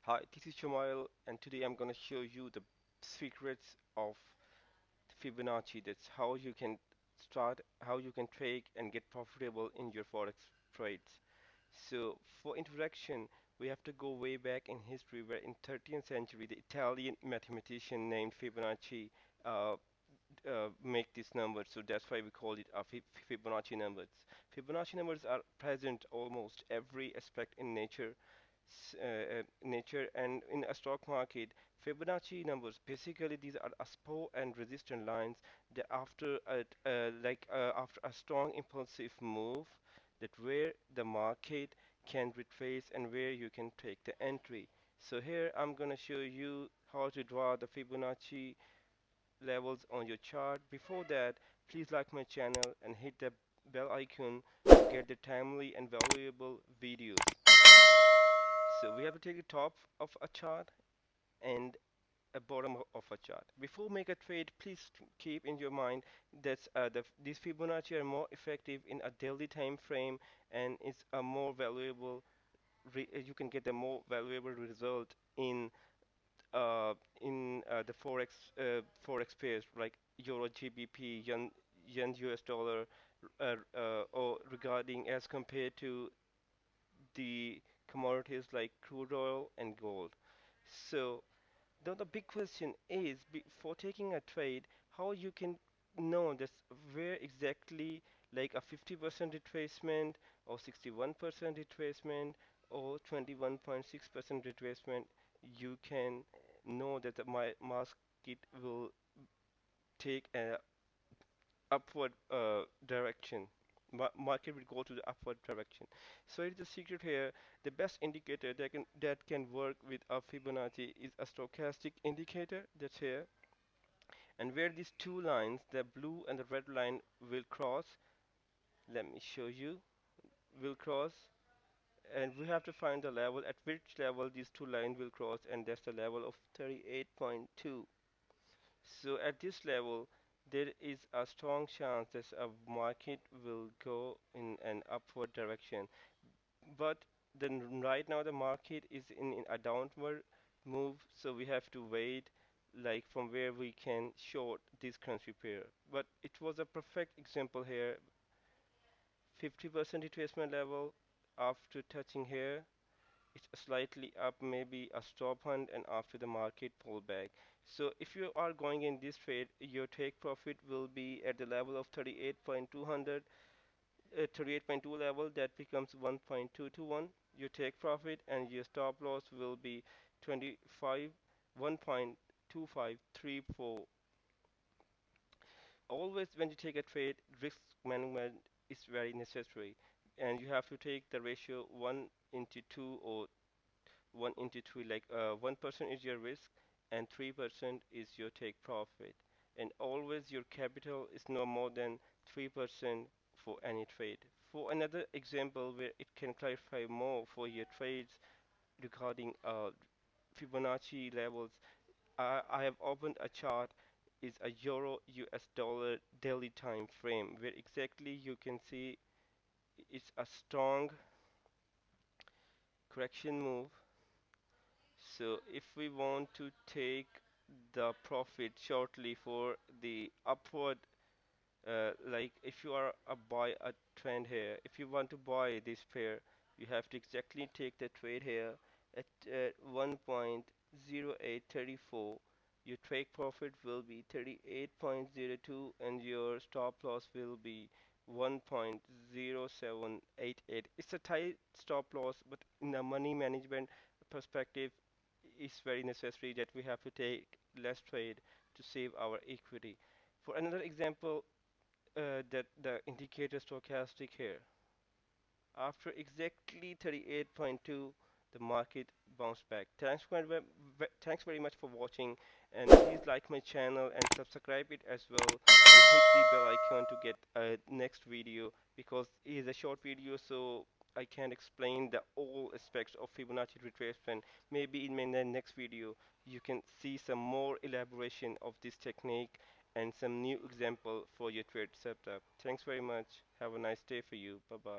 Hi, this is Jamail, and today I'm gonna show you the secrets of Fibonacci. That's how you can start, how you can trade and get profitable in your Forex trades. So, for introduction, we have to go way back in history where in 13th century the Italian mathematician named Fibonacci uh, make this number. So that's why we call it Fibonacci numbers. Fibonacci numbers are present almost every aspect in nature and in a stock market. Fibonacci numbers basically these are a support and resistance lines that after a strong impulsive move that where the market can retrace and where you can take the entry. So here I'm gonna show you how to draw the Fibonacci levels on your chart. Before that, please like my channel and hit the bell icon to get the timely and valuable videos. So we have to take the top of a chart and a bottom of a chart. Before make a trade, please keep in your mind that these Fibonacci are more effective in a daily time frame and it's a more valuable. You can get a more valuable result uh, in the forex pairs like euro GBP, yen US dollar, or regarding as compared to the commodities like crude oil and gold. So now the big question is before taking a trade, how you can know this where exactly like a 50% retracement or 61% retracement or 21.6% retracement you can know that my market will take a upward direction. Market will go to the upward direction. So it is a secret here. The best indicator that can work with a Fibonacci is a stochastic indicator that's here. And where these two lines, the blue and the red line, will cross, let me show you, will cross, and we have to find the level at which level these two lines will cross, and that's the level of 38.2. So at this level, there is a strong chance that a market will go in an upward direction. But then right now the market is in a downward move, so we have to wait like from where we can short this currency pair. But it was a perfect example here. 50% retracement level after touching here it's slightly up, maybe a stop hunt, and after the market pullback. So if you are going in this trade, your take profit will be at the level of 38.2 level. That becomes 1.221. Your take profit and your stop loss will be 25 1.2534. Always when you take a trade, risk management is very necessary, and you have to take the ratio 1 into 2 or 1 into 3, like 1% is your risk and 3% is your take profit, and always your capital is no more than 3% for any trade. For another example where it can clarify more for your trades regarding Fibonacci levels, I have opened a chart is a euro US dollar daily time frame where exactly you can see it's a strong correction move. So if we want to take the profit shortly for the upward, like if you are a buy a trend here, if you want to buy this pair, you have to exactly take the trade here at 1.0834. Your take profit will be 38.02 and your stop loss will be 1.0788. It's a tight stop loss, but in a money management perspective, it's very necessary that we have to take less trade to save our equity. For another example, that the indicator stochastic here. After exactly 38.2, the market bounced back. Thanks very much for watching, and please like my channel and subscribe it as well, and hit the bell icon to get a next video because it is a short video, so I can't explain the all aspects of Fibonacci retracement. Maybe in my next video you can see some more elaboration of this technique and some new example for your trade setup. Thanks very much. Have a nice day for you. Bye bye.